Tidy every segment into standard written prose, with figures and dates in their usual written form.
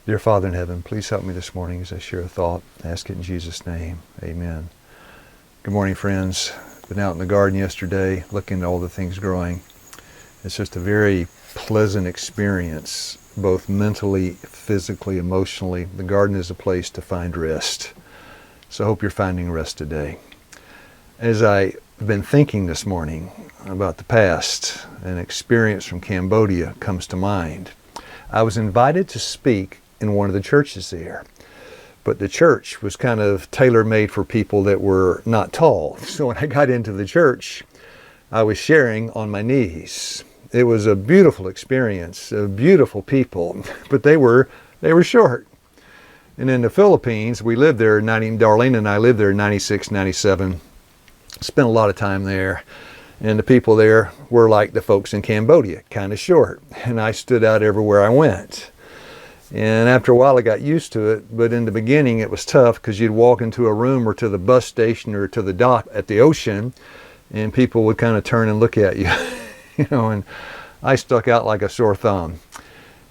Dear Father in heaven, please help me this morning as I share a thought. I ask it in Jesus' name. Amen. Good morning, friends. Been out in the garden yesterday looking at all the things growing. It's just a very pleasant experience, both mentally, physically, emotionally. The garden is a place to find rest. So I hope you're finding rest today. As I've been thinking this morning about the past, an experience from Cambodia comes to mind. I was invited to speak in one of the churches there, but the church was kind of tailor-made for people that were not tall. So when I got into the church, I was sharing on my knees. It was a beautiful experience, beautiful people, but they were short. And in the Philippines, we lived there, Darlene and I lived there in 96, 97, spent a lot of time there. And the people there were like the folks in Cambodia, kind of short. And I stood out everywhere I went. And after a while I got used to it, but in the beginning it was tough because you'd walk into a room or to the bus station or to the dock at the ocean and people would kind of turn and look at you, and I stuck out like a sore thumb.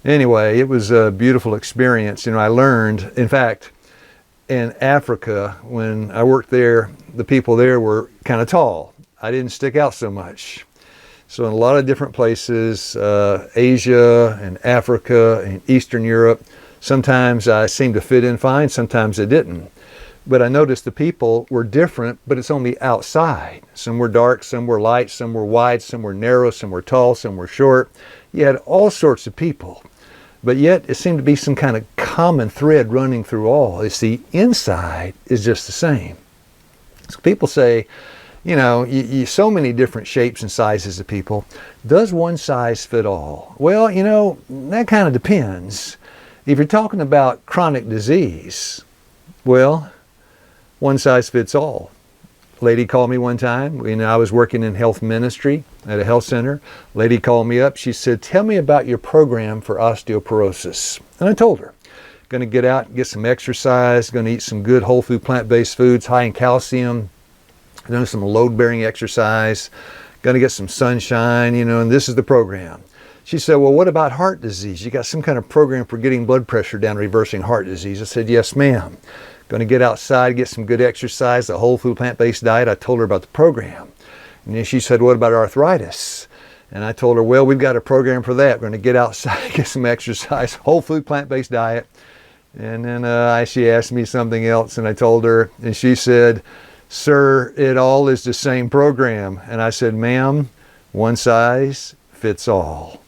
Anyway, it was a beautiful experience. I learned, in fact, in Africa, when I worked there, the people there were kind of tall. I didn't stick out so much. So in a lot of different places, Asia and Africa and Eastern Europe, sometimes I seemed to fit in fine, sometimes I didn't. But I noticed the people were different, but it's on the outside. Some were dark, some were light, some were wide, some were narrow, some were tall, some were short. You had all sorts of people. But yet it seemed to be some kind of common thread running through all. It's the inside is just the same. So people say, so many different shapes and sizes of people. Does one size fit all? Well, that kind of depends. If you're talking about chronic disease, well, one size fits all. A lady called me one time. I was working in health ministry at a health center. A lady called me up. She said, "Tell me about your program for osteoporosis." And I told her, going to get out and get some exercise, going to eat some good whole food plant-based foods, high in calcium, doing some load-bearing exercise, going to get some sunshine, and this is the program. She said, "Well, what about heart disease? You got some kind of program for getting blood pressure down, reversing heart disease?" I said, "Yes, ma'am. Going to get outside, get some good exercise, a whole food plant-based diet." I told her about the program. And then she said, "What about arthritis?" And I told her, "Well, we've got a program for that. We're going to get outside, get some exercise, whole food plant-based diet." And then she asked me something else, and I told her, and she said, "Sir, it all is the same program." And I said, "Ma'am, one size fits all."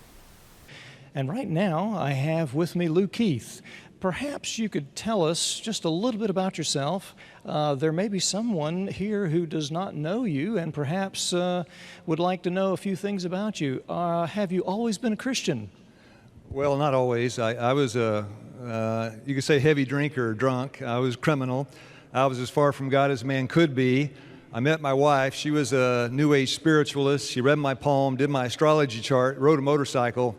And right now I have with me lykeith. Perhaps you could tell us just a little bit about yourself. There may be someone here who does not know you and perhaps would like to know a few things about you. Have you always been a Christian? Well, not always. I was you could say heavy drinker or drunk. I was criminal. I was as far from God as man could be. I met my wife. She was a New Age spiritualist. She read my palm, did my astrology chart, rode a motorcycle,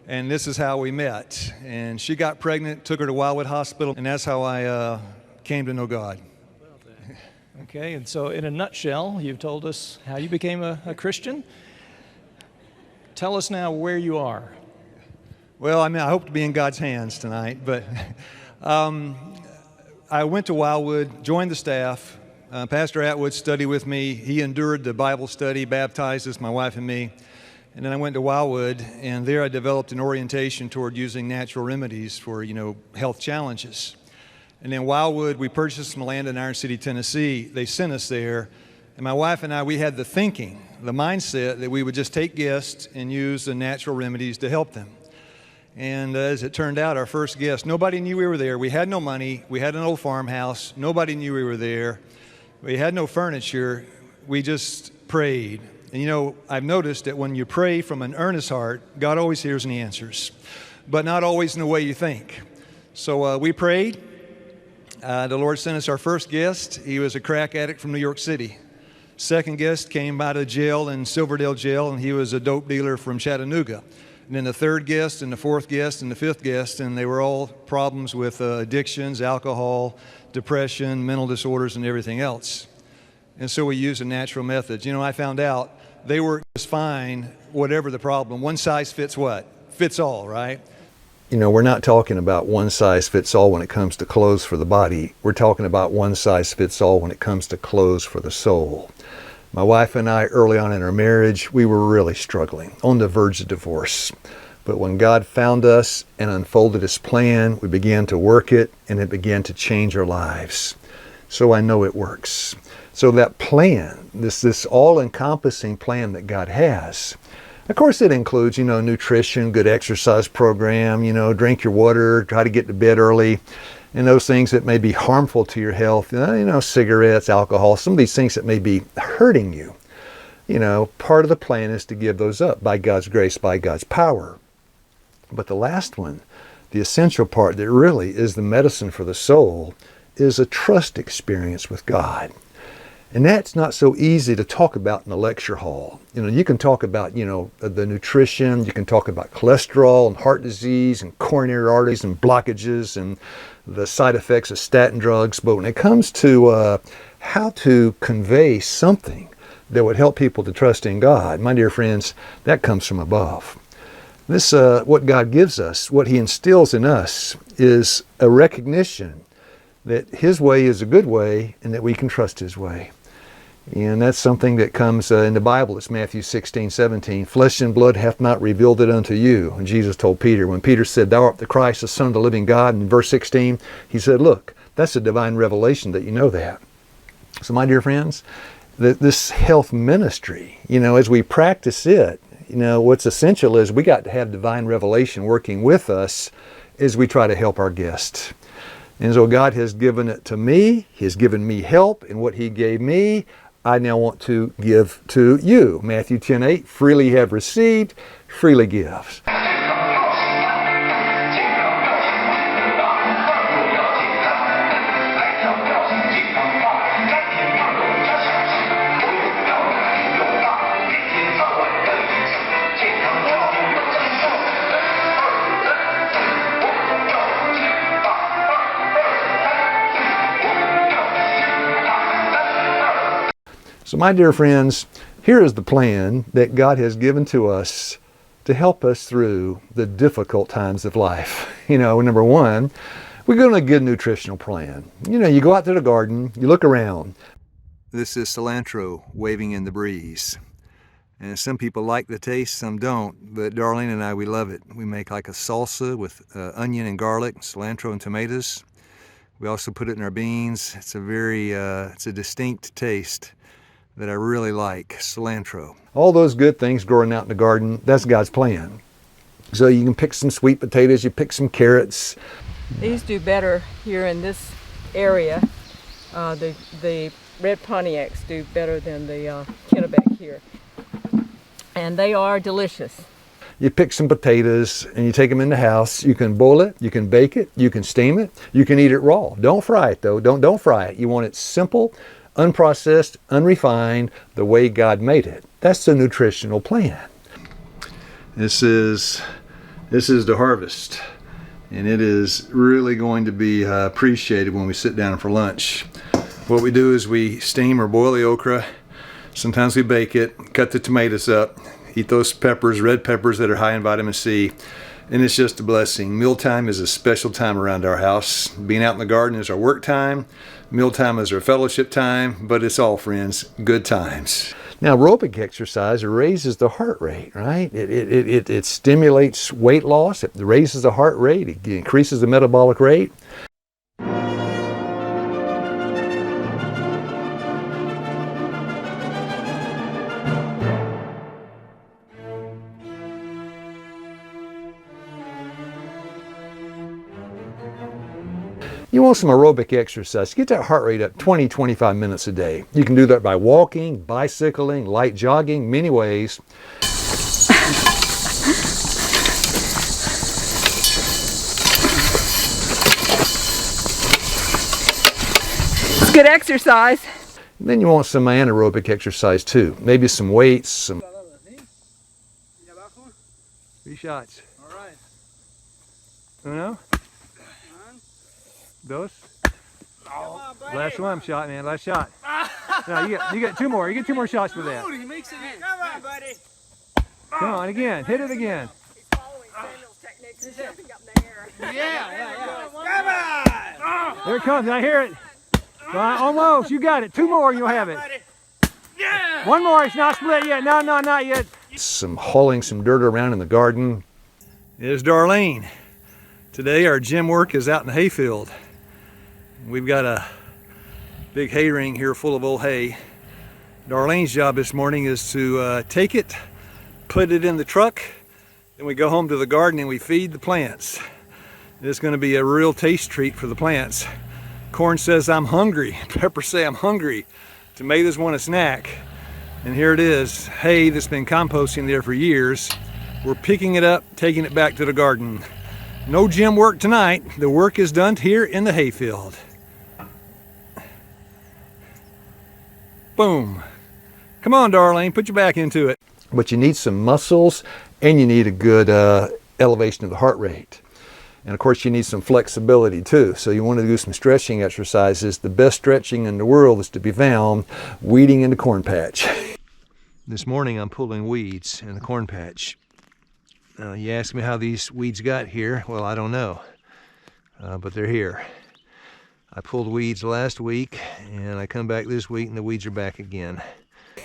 and this is how we met. And she got pregnant, took her to Wildwood Hospital, and that's how I came to know God. Okay, and so in a nutshell, you've told us how you became a Christian. Tell us now where you are. Well, I hope to be in God's hands tonight, but I went to Wildwood, joined the staff. Pastor Atwood studied with me. He endured the Bible study, baptized us, my wife and me. And then I went to Wildwood, and there I developed an orientation toward using natural remedies for, health challenges. And then Wildwood, we purchased some land in Iron City, Tennessee. They sent us there. And my wife and I, we had the thinking, the mindset that we would just take guests and use the natural remedies to help them. And as it turned out, our first guest, nobody knew we were there. We had no money. We had an old farmhouse. Nobody knew we were there. We had no furniture. We just prayed. And I've noticed that when you pray from an earnest heart, God always hears and He answers, but not always in the way you think. So we prayed. The Lord sent us our first guest. He was a crack addict from New York City. Second guest came out of jail in Silverdale Jail, and he was a dope dealer from Chattanooga. And then the third guest and the fourth guest and the fifth guest, and they were all problems with addictions, alcohol, depression, mental disorders, and everything else. And so we used a natural methods. I found out they work just fine, whatever the problem. One size fits what? Fits all, right? we're not talking about one size fits all when it comes to clothes for the body. We're talking about one size fits all when it comes to clothes for the soul. My wife and I, early on in our marriage, we were really struggling, on the verge of divorce. But when God found us and unfolded His plan, we began to work it, and it began to change our lives. So I know it works. So that plan, this all-encompassing plan that God has, of course it includes, nutrition, good exercise program, drink your water, try to get to bed early, and those things that may be harmful to your health, cigarettes, alcohol, some of these things that may be hurting you. Part of the plan is to give those up by God's grace, by God's power. But the last one, the essential part that really is the medicine for the soul, is a trust experience with God. And that's not so easy to talk about in a lecture hall. You can talk about, the nutrition, you can talk about cholesterol and heart disease and coronary arteries and blockages and the side effects of statin drugs. But when it comes to how to convey something that would help people to trust in God, my dear friends, that comes from above. This, what God gives us, what He instills in us, is a recognition that His way is a good way and that we can trust His way. And that's something that comes in the Bible. It's Matthew 16:17. Flesh and blood hath not revealed it unto you. And Jesus told Peter, when Peter said, thou art the Christ, the Son of the living God, in verse 16, He said, look, that's a divine revelation that you know that. So my dear friends, this health ministry, as we practice it, what's essential is we got to have divine revelation working with us as we try to help our guests. And so God has given it to me. He has given me help, and what He gave me, I now want to give to you. Matthew 10:8, freely have received, freely give. So my dear friends, here is the plan that God has given to us to help us through the difficult times of life. Number one, we're going to get a nutritional plan. You go out to the garden, you look around. This is cilantro waving in the breeze. And some people like the taste, some don't. But Darlene and I, we love it. We make like a salsa with onion and garlic, cilantro and tomatoes. We also put it in our beans. It's a distinct taste that I really like, cilantro. All those good things growing out in the garden, that's God's plan. So you can pick some sweet potatoes, you pick some carrots. These do better here in this area. The red Pontiacs do better than the Kennebec here. And they are delicious. You pick some potatoes and you take them in the house. You can boil it, you can bake it, you can steam it, you can eat it raw. Don't fry it though, don't fry it. You want it simple, unprocessed, unrefined, the way God made it. That's the nutritional plan. This is the harvest, and it is really going to be appreciated when we sit down for lunch. What we do is we steam or boil the okra. Sometimes we bake it, cut the tomatoes up, eat those peppers, red peppers that are high in vitamin C, and it's just a blessing. Mealtime is a special time around our house. Being out in the garden is our work time. Mealtime is our fellowship time, but it's all, friends, good times. Now, aerobic exercise raises the heart rate, right? It stimulates weight loss. It raises the heart rate. It increases the metabolic rate. You want some aerobic exercise. Get that heart rate up 20-25 minutes a day. You can do that by walking, bicycling, light jogging, many ways. It's good exercise. Then you want some anaerobic exercise too. Maybe some weights, some 3 shots. All right. Uno. Dos. Oh, Last one shot, man. Last shot. No, you get 2 more. You get 2 more shots for that. he makes it in. Come on, buddy. Come on, again. Hit it again. He's following Samuel's technique There it comes. I hear it. Almost. You got it. 2 more and you'll have it. Yeah. 1 more. It's not split yet. No, not yet. Hauling some dirt around in the garden. There's Darlene. Today our gym work is out in the hayfield. We've got a big hay ring here full of old hay. Darlene's job this morning is to take it, put it in the truck, then we go home to the garden and we feed the plants. It's going to be a real taste treat for the plants. Corn says I'm hungry, peppers say I'm hungry, tomatoes want a snack. And here it is, hay that's been composting there for years. We're picking it up, taking it back to the garden. No gym work tonight. The work is done here in the hayfield. Boom. Come on, Darlene, put your back into it. But you need some muscles and you need a good elevation of the heart rate. And of course you need some flexibility too. So you want to do some stretching exercises. The best stretching in the world is to be found weeding in the corn patch. This morning I'm pulling weeds in the corn patch. You ask me how these weeds got here. Well, I don't know, but they're here. I pulled weeds last week and I come back this week and the weeds are back again.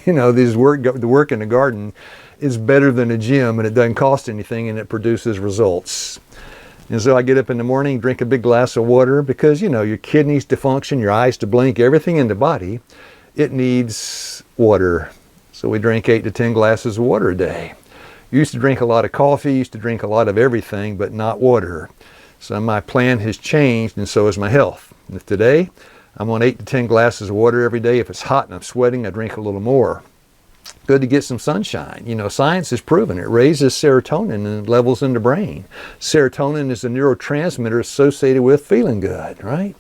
You know, the work in the garden is better than a gym and it doesn't cost anything and it produces results. And so I get up in the morning, drink a big glass of water because, you know, your kidneys to function, your eyes to blink, everything in the body, it needs water. So we drink 8 to 10 glasses of water a day. Used to drink a lot of coffee, used to drink a lot of everything, but not water. So my plan has changed and so has my health. And today, I'm on 8 to 10 glasses of water every day. If it's hot and I'm sweating, I drink a little more. Good to get some sunshine. You know, science has proven it raises serotonin and levels in the brain. Serotonin is a neurotransmitter associated with feeling good, right?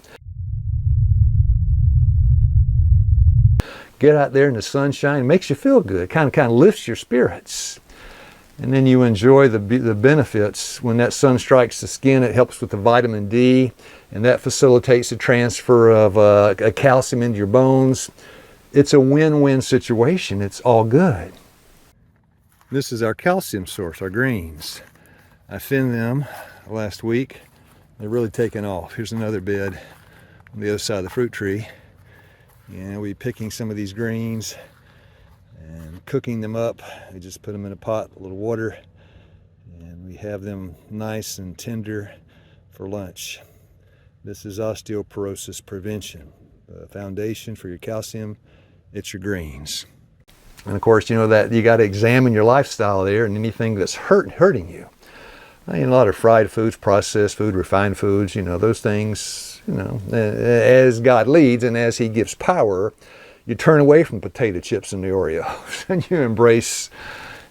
Get out there in the sunshine, it makes you feel good, kind of lifts your spirits. And then you enjoy the benefits. When that sun strikes the skin, it helps with the vitamin D, and that facilitates the transfer of a calcium into your bones. It's a win-win situation. It's all good. This is our calcium source, our greens. I thinned them last week. They're really taking off. Here's another bed on the other side of the fruit tree. And we're picking some of these greens and cooking them up. We just put them in a pot, a little water, and we have them nice and tender for lunch. This is osteoporosis prevention. The foundation for your calcium, it's your greens. And of course, you know that you got to examine your lifestyle there and anything that's hurting you. I mean, a lot of fried foods, processed food, refined foods, you know, those things, you know, as God leads and as He gives power, you turn away from potato chips and the Oreos and you embrace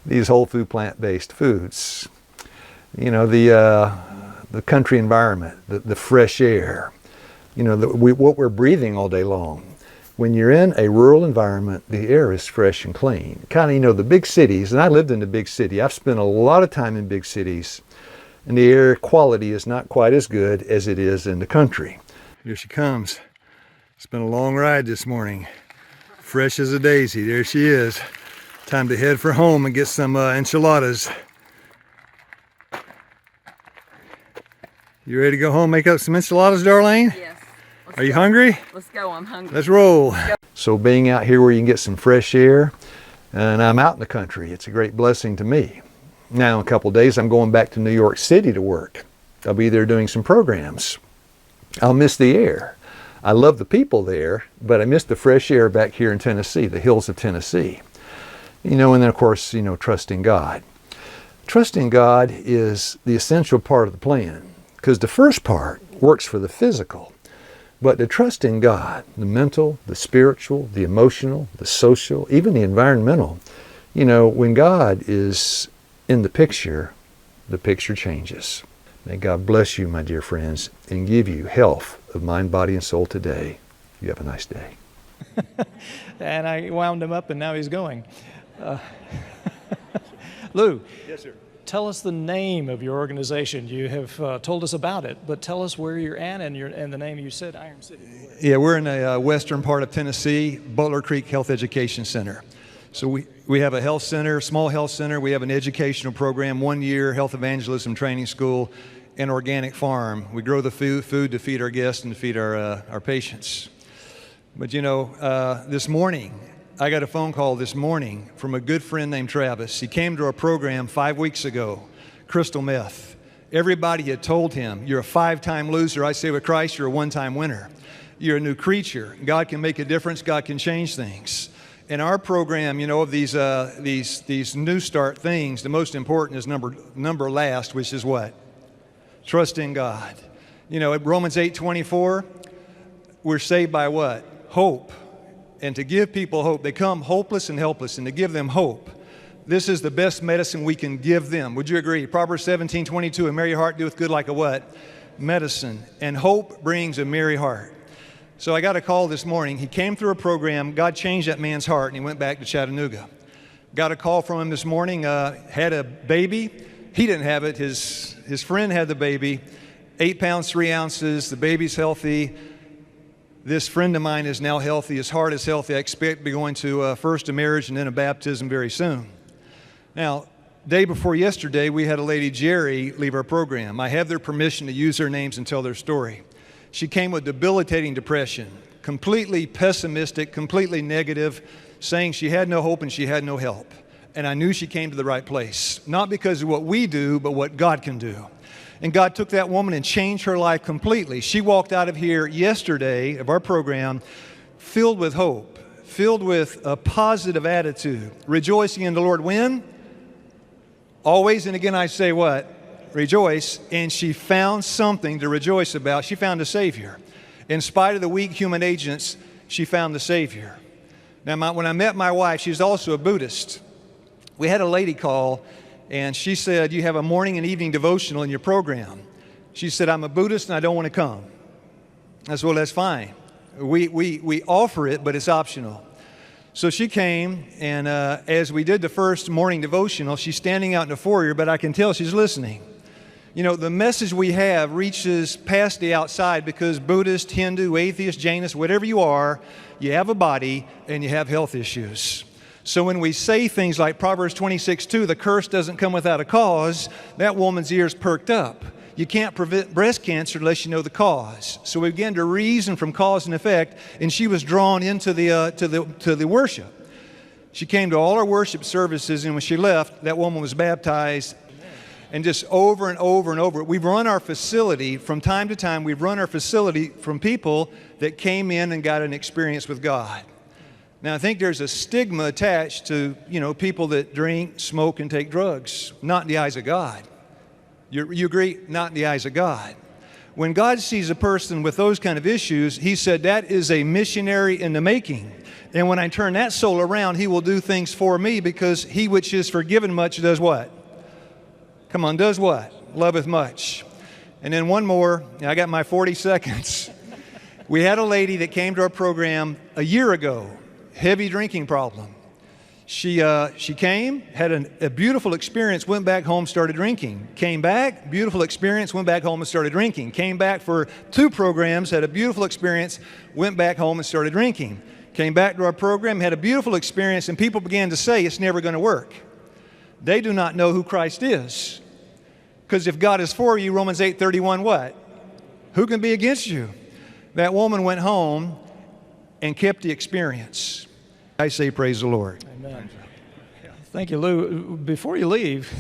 these whole food, plant-based foods. You know, the country environment, the fresh air, you know, what we're breathing all day long. When you're in a rural environment, the air is fresh and clean. Kind of, you know, the big cities, and I lived in a big city. I've spent a lot of time in big cities, and the air quality is not quite as good as it is in the country. Here she comes. It's been a long ride this morning. Fresh as a daisy. There she is. Time to head for home and get some enchiladas. You ready to go home, make up some enchiladas, Darlene? Yes. Are you hungry? Let's go, I'm hungry. Let's roll. So being out here where you can get some fresh air, and I'm out in the country, it's a great blessing to me. Now in a couple of days, I'm going back to New York City to work. I'll be there doing some programs. I'll miss the air. I love the people there, but I miss the fresh air back here in Tennessee, the hills of Tennessee. You know, and then of course, you know, trusting God. Trusting God is the essential part of the plan, because the first part works for the physical. But to trust in God, the mental, the spiritual, the emotional, the social, even the environmental, you know, when God is in the picture changes. May God bless you, my dear friends, and give you health of mind, body, and soul today. You have a nice day. And I wound him up, and now he's going. Lou. Yes, sir. Tell us the name of your organization. You have told us about it, but tell us where you're at and the name you said, Iron City. Yeah, we're in the western part of Tennessee, Butler Creek Health Education Center. So we have a health center, small health center. We have an educational program, 1 year health evangelism training school, and organic farm. We grow the food to feed our guests and to feed our patients. But you know, this morning, I got a phone call this morning from a good friend named Travis. He came to our program 5 weeks ago, crystal meth. Everybody had told him, you're a 5-time loser. I say with Christ, you're a 1-time winner. You're a new creature. God can make a difference. God can change things. In our program, you know, of these new start things, the most important is number last, which is what? Trust in God. You know, at Romans 8:24, we're saved by what? Hope. And to give people hope, they come hopeless and helpless, and to give them hope, this is the best medicine we can give them. Would you agree? Proverbs 17:22, a merry heart doeth good like a what? Medicine. And hope brings a merry heart. So I got a call this morning. He came through a program. God changed that man's heart, and he went back to Chattanooga. Got a call from him this morning. Had a baby. He didn't have it. His friend had the baby. 8 pounds, 3 ounces. The baby's healthy. This friend of mine is now healthy. His heart is healthy. I expect to be going to first a marriage and then a baptism very soon. Now, day before yesterday, we had a lady, Jerry, leave our program. I have their permission to use their names and tell their story. She came with debilitating depression, completely pessimistic, completely negative, saying she had no hope and she had no help. And I knew she came to the right place, not because of what we do, but what God can do. And God took that woman and changed her life completely. She walked out of here yesterday of our program filled with hope, filled with a positive attitude, rejoicing in the Lord when? Always, and again I say what? Rejoice. And she found something to rejoice about. She found a Savior. In spite of the weak human agents, she found the Savior. Now, when I met my wife, she's also a Buddhist. We had a lady call, and she said, you have a morning and evening devotional in your program. She said, I'm a Buddhist and I don't want to come. I said, well, that's fine. We offer it, but it's optional. So she came, and as we did the first morning devotional, she's standing out in the foyer, but I can tell she's listening. You know, the message we have reaches past the outside because Buddhist, Hindu, atheist, Jainist, whatever you are, you have a body and you have health issues. So when we say things like Proverbs 26:2, the curse doesn't come without a cause, that woman's ears perked up. You can't prevent breast cancer unless you know the cause. So we began to reason from cause and effect, and she was drawn into the worship. She came to all our worship services, and when she left, that woman was baptized. And just over and over and over, we've run our facility from time to time. We've run our facility from people that came in and got an experience with God. Now, I think there's a stigma attached to, you know, people that drink, smoke, and take drugs. Not in the eyes of God. You agree? Not in the eyes of God. When God sees a person with those kind of issues, He said that is a missionary in the making. And when I turn that soul around, He will do things for me because he which is forgiven much does what? Come on, does what? Loveth much. And then one more, I got my 40 seconds. We had a lady that came to our program a year ago, heavy drinking problem. She came, had a beautiful experience, went back home, started drinking. Came back, beautiful experience, went back home and started drinking. Came back for 2 programs, had a beautiful experience, went back home and started drinking. Came back to our program, had a beautiful experience, and people began to say it's never going to work. They do not know who Christ is. Because if God is for you, Romans 8:31, what? Who can be against you? That woman went home and kept the experience. I say praise the Lord. Amen. Thank you, Lou. Before you leave,